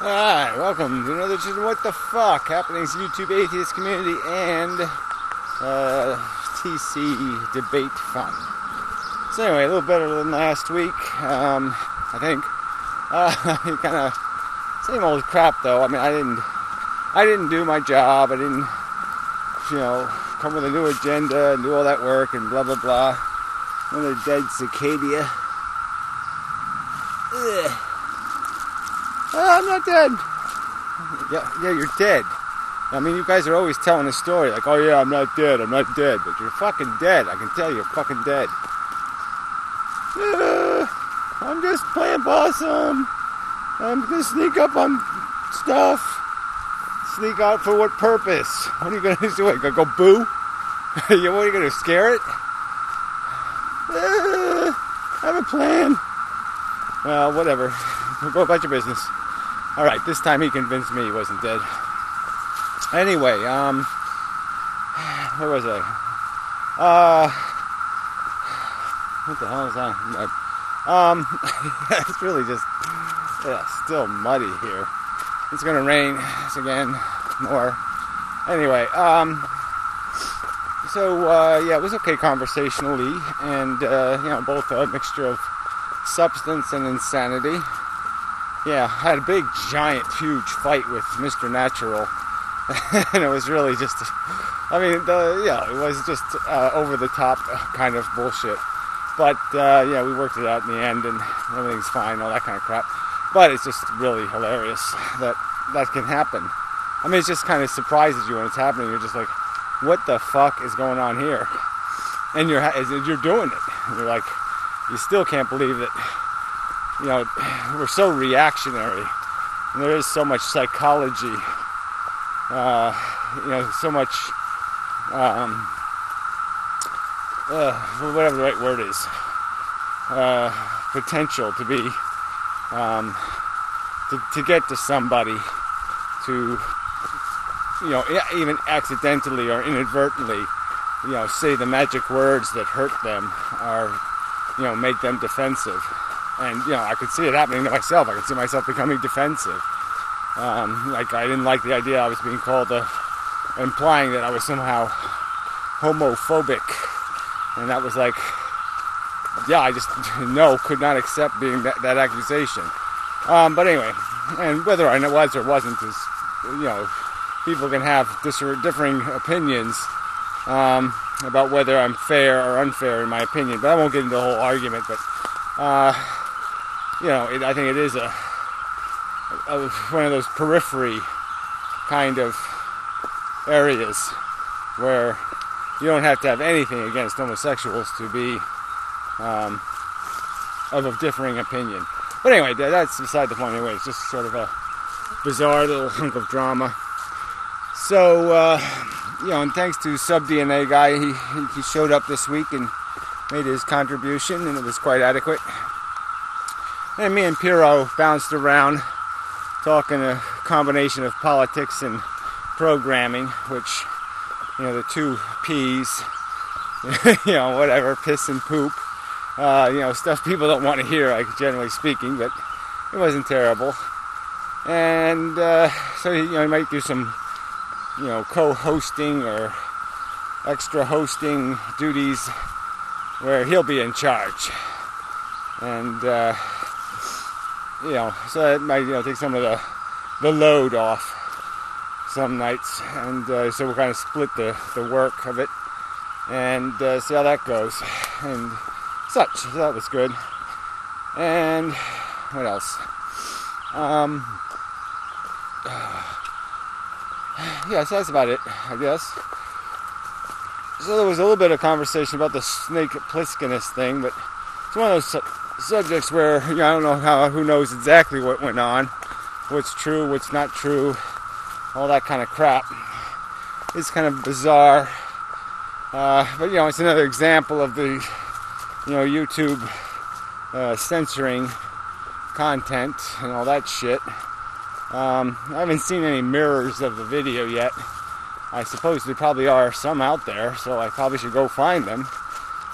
Alright, welcome to another edition of What the Fuck Happenings YouTube Atheist Community and TC Debate Fun. So anyway, a little better than last week, I think. Kind of same old crap though. I mean, I didn't do my job. I didn't, come with a new agenda and do all that work and blah blah blah. Another dead cicada. Ugh. Oh, I'm not dead. Yeah, you're dead. I mean, you guys are always telling a story like, oh yeah, I'm not dead, but you're fucking dead. I can tell you're fucking dead. I'm just playing possum. I'm gonna sneak up on stuff. Sneak out for what purpose? What are you gonna do? You gonna go boo? What are you gonna scare it? I have a plan. Well, whatever. Go about your business. Alright, this time he convinced me he wasn't dead. Anyway, where was I? What the hell is that? It's really just, still muddy here. It's gonna rain again, more. Anyway, it was okay conversationally, and, both a mixture of substance and insanity. Yeah, I had a big, giant, huge fight with Mr. Natural, and it was really just, it was just over-the-top kind of bullshit. But, we worked it out in the end, and everything's fine, all that kind of crap. But it's just really hilarious that can happen. I mean, it just kind of surprises you when it's happening. You're just like, what the fuck is going on here? And you're doing it. And you're like, you still can't believe that. We're so reactionary, and there is so much psychology, so much, whatever the right word is, potential to be, to get to somebody, to, even accidentally or inadvertently, say the magic words that hurt them or, make them defensive. And, I could see it happening to myself. I could see myself becoming defensive. I didn't like the idea I was being called, implying that I was somehow homophobic. And that was like, I just, could not accept being that accusation. But anyway, and whether I was or wasn't is, people can have differing opinions about whether I'm fair or unfair in my opinion. But I won't get into the whole argument, but... I think it is one of those periphery kind of areas where you don't have to have anything against homosexuals to be of a differing opinion. But anyway, that's beside the point anyway. It's just sort of a bizarre little hunk of drama. So, and thanks to SubDNA guy, he showed up this week and made his contribution, and it was quite adequate. And me and Piro bounced around talking a combination of politics and programming, which, the two P's, whatever, piss and poop, stuff people don't want to hear, like, generally speaking, but it wasn't terrible. And so he might do some, co-hosting or extra hosting duties where he'll be in charge. And, so that might, take some of the load off some nights. And so we'll kind of split the work of it and see how that goes and such. So that was good. And what else? So that's about it, I guess. So there was a little bit of conversation about the Snake Plisskenus thing, but it's one of those subjects where I don't know who knows exactly what went on, what's true, what's not true, all that kind of crap. It's kind of bizarre, but it's another example of the YouTube censoring content and all that shit. I haven't seen any mirrors of the video yet. I suppose there probably are some out there, so I probably should go find them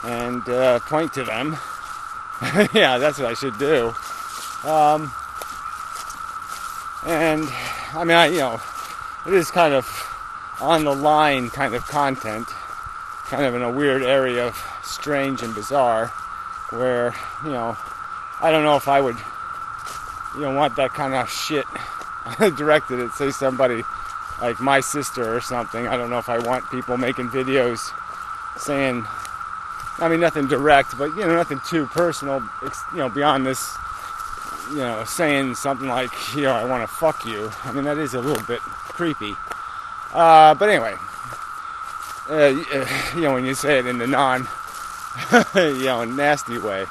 and point to them. Yeah, that's what I should do. And I mean, it is kind of on the line kind of content, kind of in a weird area of strange and bizarre, where, I don't know if I would, want that kind of shit directed at, say, somebody like my sister or something. I don't know if I want people making videos saying, I mean, nothing direct, but, nothing too personal, beyond this, saying something like, I want to fuck you. I mean, that is a little bit creepy. But anyway, when you say it in the nasty way.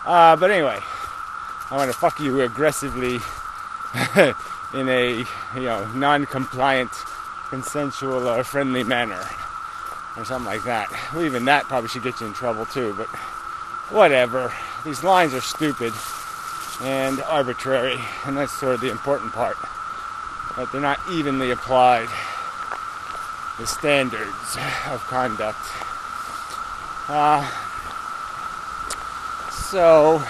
But anyway, I want to fuck you aggressively in a, non-compliant, consensual, or friendly manner. Or something like that. Well, even that probably should get you in trouble too, but whatever. These lines are stupid and arbitrary, and that's sort of the important part. But they're not evenly applied, the standards of conduct. So,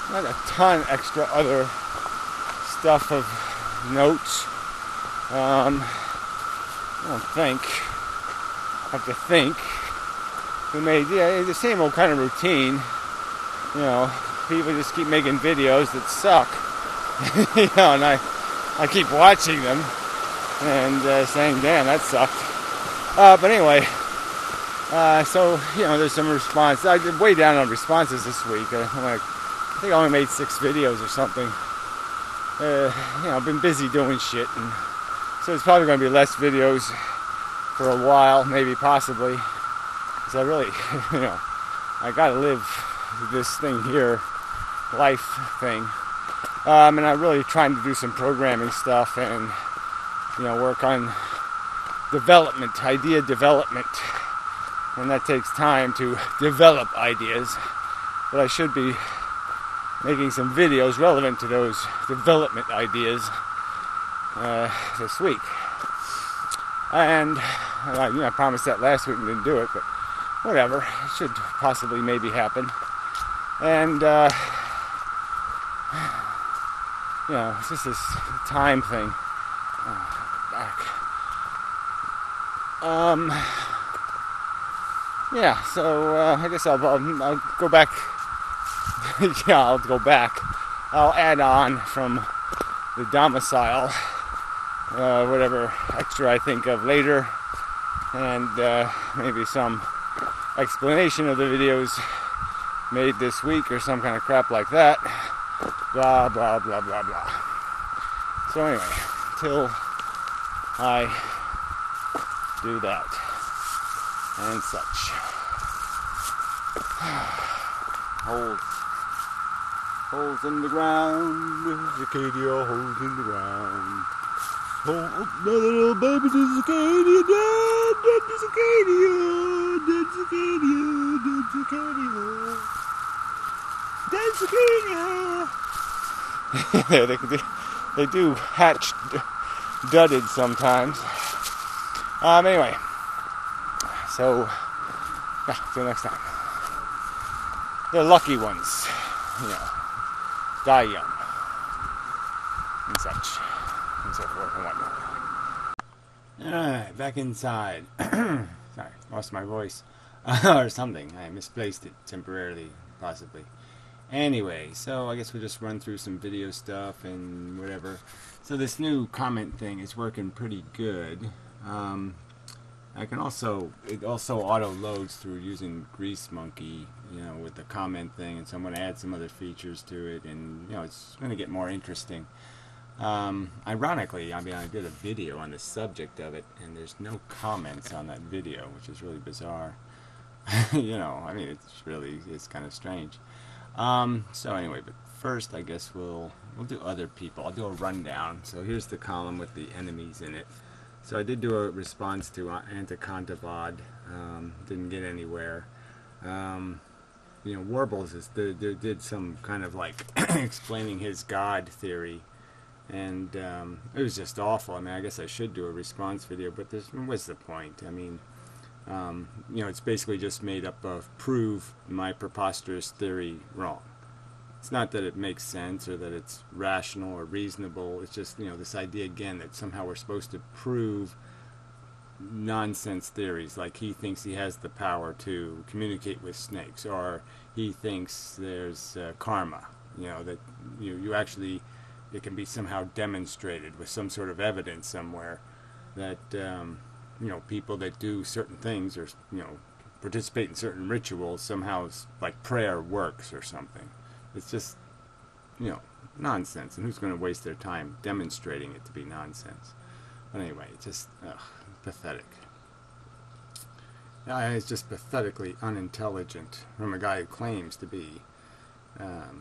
not a ton extra other stuff of note. I don't think. I have to think. We made the same old kind of routine. People just keep making videos that suck. And I keep watching them and saying, damn, that sucked. But anyway, so, there's some response. I did way down on responses this week. I think I only made 6 videos or something. I've been busy doing shit, and so it's probably going to be less videos for a while, maybe, possibly, because I really, I got to live this thing here, life thing, and I'm really trying to do some programming stuff and, work on development, idea development, and that takes time to develop ideas, but I should be making some videos relevant to those development ideas this week. And I promised that last week and didn't do it, but whatever. It should possibly maybe happen. And it's just this time thing. Back. So I guess I'll go back. I'll go back. I'll add on from the domicile, whatever extra I think of later, and maybe some explanation of the videos made this week or some kind of crap like that. Blah, blah, blah, blah, blah. So anyway, till I do that and such. Holes in the ground, Cicadia, holes in the ground. Oh, another little baby, dead Cicadia, dead Cicadia, dead Cicadia, dead Cicadia, dead Cicadia. They do hatch dudded sometimes. Anyway, so till next time. The lucky ones, die young, and such, and so forth and whatnot. Alright, back inside. Sorry, lost my voice. Or something. I misplaced it temporarily, possibly. Anyway, so I guess we'll just run through some video stuff and whatever. So this new comment thing is working pretty good. It also auto loads through using Grease Monkey, with the comment thing, and so I'm going to add some other features to it, and it's going to get more interesting. Ironically, I did a video on the subject of it, and there's no comments on that video, which is really bizarre. It's kind of strange. So anyway, but first I guess we'll do other people. I'll do a rundown. So here's the column with the enemies in it. So I did do a response to Antikantavad. Didn't get anywhere. Warbles did some kind of like explaining his God theory, and it was just awful. I guess I should do a response video, but what's the point? It's basically just made up of prove my preposterous theory wrong. It's not that it makes sense or that it's rational or reasonable. It's just, this idea again that somehow we're supposed to prove nonsense theories, like he thinks he has the power to communicate with snakes, or he thinks there's karma, that you actually, it can be somehow demonstrated with some sort of evidence somewhere that people that do certain things, or participate in certain rituals, somehow like prayer works or something. It's just nonsense, and who's going to waste their time demonstrating it to be nonsense? But anyway, it's just pathetic. It's just pathetically unintelligent from a guy who claims to be top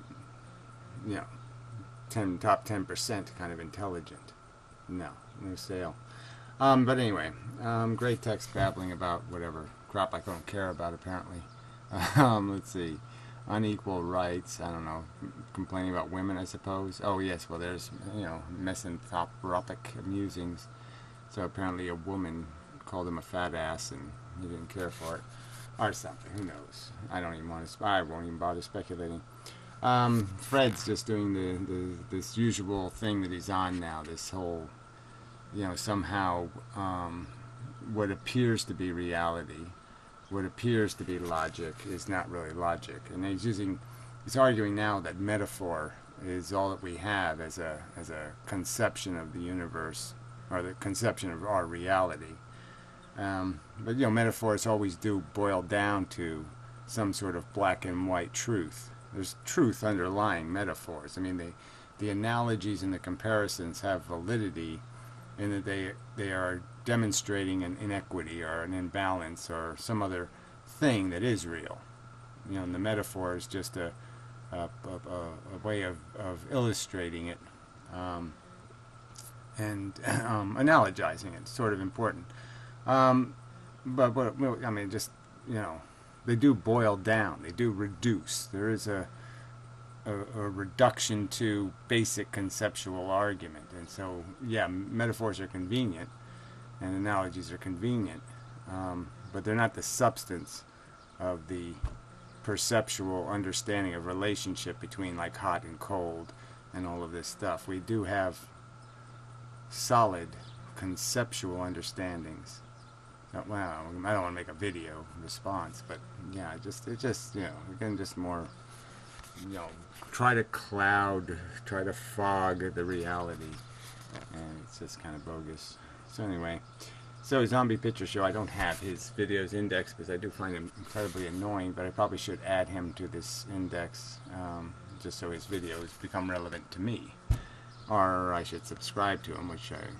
10% kind of intelligent. No sale. But anyway, great text babbling about whatever crap I don't care about, apparently. Let's see. Unequal rights, I don't know, complaining about women, I suppose. Oh yes, well there's, misanthropic musings. So apparently a woman called him a fat ass and he didn't care for it. Or something, who knows. I won't even bother speculating. Fred's just doing this usual thing that he's on now, this whole, somehow what appears to be reality, what appears to be logic is not really logic. And he's arguing now that metaphor is all that we have as a conception of the universe, or the conception of our reality. But metaphors always do boil down to some sort of black and white truth. There's truth underlying metaphors. I mean, the analogies and the comparisons have validity in that they are demonstrating an inequity or an imbalance or some other thing that is real. And the metaphor is just a way of illustrating it and analogizing it. It's sort of important. But they do boil down. They do reduce. There is a reduction to basic conceptual argument. And so, metaphors are convenient and analogies are convenient, but they're not the substance of the perceptual understanding of relationship between like hot and cold and all of this stuff. We do have solid conceptual understandings. Well, I don't want to make a video response, but we can just more, try to fog the reality, and it's just kind of bogus. So anyway, Zombie Picture Show, I don't have his videos indexed because I do find him incredibly annoying, but I probably should add him to this index, just so his videos become relevant to me. Or I should subscribe to him, which I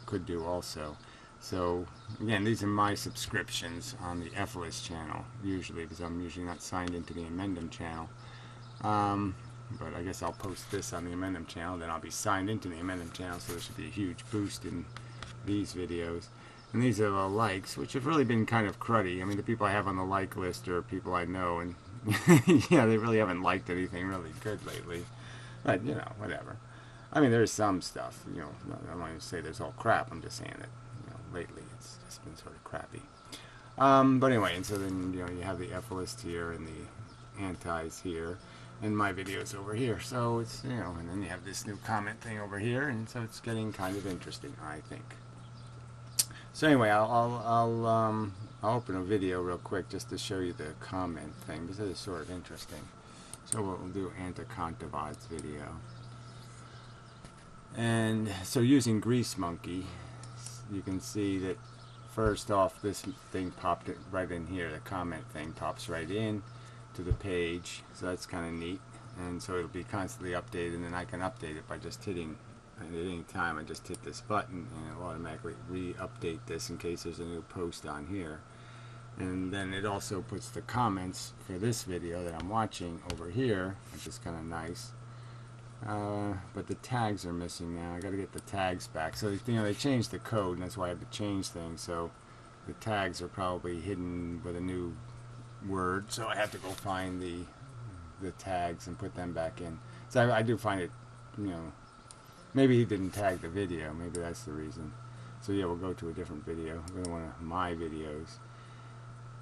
could do also. So again, these are my subscriptions on the Ephelis channel, usually, because I'm usually not signed into the Amendum channel. But I guess I'll post this on the Amendum channel, then I'll be signed into the Amendum channel, so there should be a huge boost in these videos. And these are the likes, which have really been kind of cruddy. I mean, the people I have on the like list are people I know, and they really haven't liked anything really good lately. But, whatever. I mean, there's some stuff, I don't want to say there's all crap, I'm just saying that, lately it's just been sort of crappy. But anyway, and so then, you have the Ephelist here and the antis here, and my videos over here. So it's, and then you have this new comment thing over here, and so it's getting kind of interesting, I think. So anyway, I'll open a video real quick just to show you the comment thing, because it is sort of interesting. So we'll do Anticontivad's video. And so using Grease Monkey, you can see that first off, this thing popped it right in here. The comment thing pops right in to the page, so that's kind of neat. And so it'll be constantly updated, and then I can update it by just hitting, at any time I just hit this button, and it'll automatically re-update this in case there's a new post on here. And then it also puts the comments for this video that I'm watching over here, which is kind of nice. But the tags are missing now. I got to get the tags back. So they changed the code, and that's why I had to change things. So the tags are probably hidden with a new word. So I have to go find the tags and put them back in. So I do find it, maybe he didn't tag the video. Maybe that's the reason. So yeah, we'll go to a different video. We'll go to one of my videos.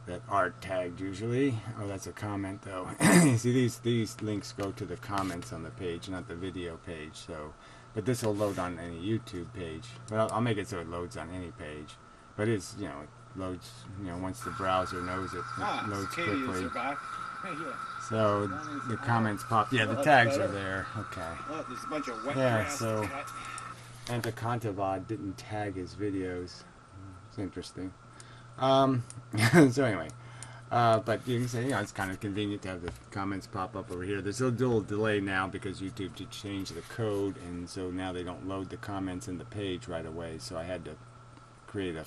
that aren't tagged usually. Oh, that's a comment though. See, these links go to the comments on the page, not the video page. So, but this will load on any YouTube page. But I'll make it so it loads on any page. But it's, you know, it loads, you know, once the browser knows it, it loads quickly. So the comments pop. Yeah, the tags are there. Okay. Oh, there's a bunch of wet Yeah, grass so to cut. Antakantavad didn't tag his videos. It's interesting. So anyway, but you can say, you know, it's kind of convenient to have the comments pop up over here. There's a little delay now because YouTube did change the code, and so now they don't load the comments in the page right away. So I had to create a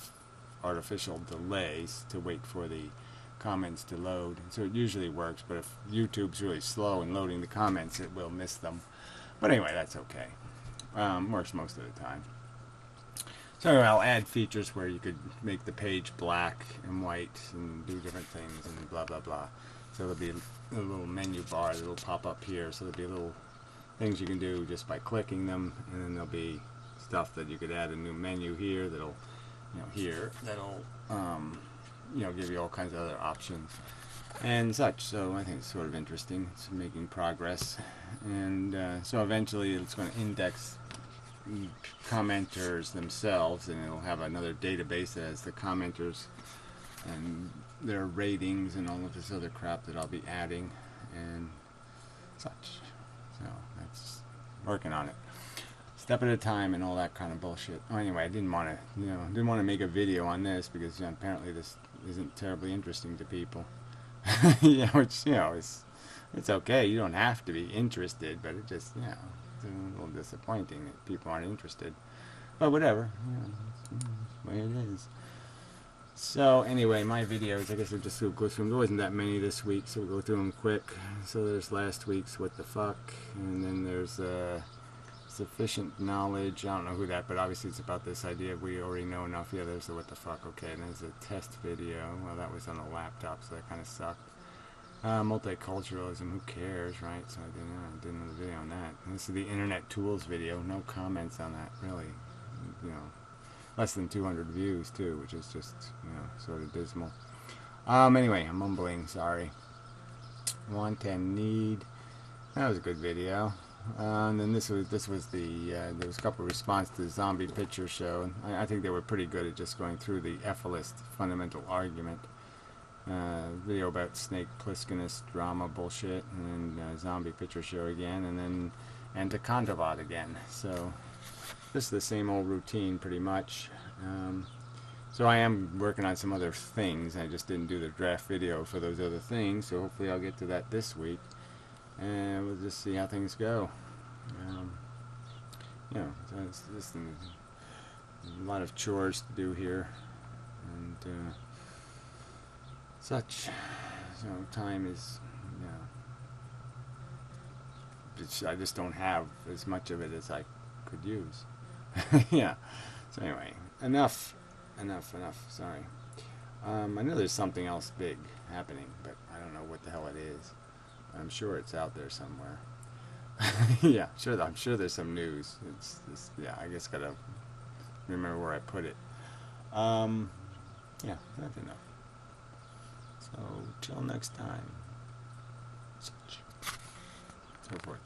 artificial delays to wait for the comments to load. So it usually works, but if YouTube's really slow in loading the comments, it will miss them. But anyway, that's okay. Works most of the time. So I'll add features where you could make the page black and white and do different things and blah blah blah. So there'll be a little menu bar that'll pop up here. So there'll be little things you can do just by clicking them, and then there'll be stuff that you could add a new menu here that'll, you know, here that'll you know, give you all kinds of other options and such. So I think it's sort of interesting. It's making progress, and so eventually it's going to index commenters themselves, and it'll have another database that has the commenters and their ratings and all of this other crap that I'll be adding and such. So that's working on it, step at a time and all that kind of bullshit. Oh, anyway, I didn't want to make a video on this because, you know, apparently this isn't terribly interesting to people. You know, which, you know, it's okay. You don't have to be interested, but it just, you know, it's a little disappointing that people aren't interested. But whatever, you know, it's the way it is. So anyway, my videos, I guess we'll just go through them. There wasn't that many this week, so we'll go through them quick. So there's last week's What the Fuck, and then there's Sufficient Knowledge. I don't know who that, but obviously it's about this idea of we already know enough. Yeah, there's the What the Fuck. Okay, and there's a test video. Well, that was on a laptop, so that kind of sucked. Multiculturalism, who cares, right? So I didn't know the video on that. And this is the Internet Tools video. No comments on that, really. You know, less than 200 views too, which is just, you know, sort of dismal. Anyway, I'm mumbling. Sorry. Want and Need. That was a good video. And then this was the there was a couple of responses to the Zombie Picture Show. And I think they were pretty good at just going through the Ephelist fundamental argument. Video about Snake Plisskenus drama bullshit, and then Zombie Picture Show again, and then Antakantavad again. So this is the same old routine pretty much. So I am working on some other things. I just didn't do the draft video for those other things, so hopefully I'll get to that this week, and we'll just see how things go. You know, so it's just a lot of chores to do here, and such. So time is, you know, I just don't have as much of it as I could use. Yeah. So anyway, enough. Sorry. I know there's something else big happening, but I don't know what the hell it is. I'm sure it's out there somewhere. Yeah, sure. I'm sure there's some news. Yeah, I just gotta remember where I put it. Yeah, that's enough. So till next time. So forth.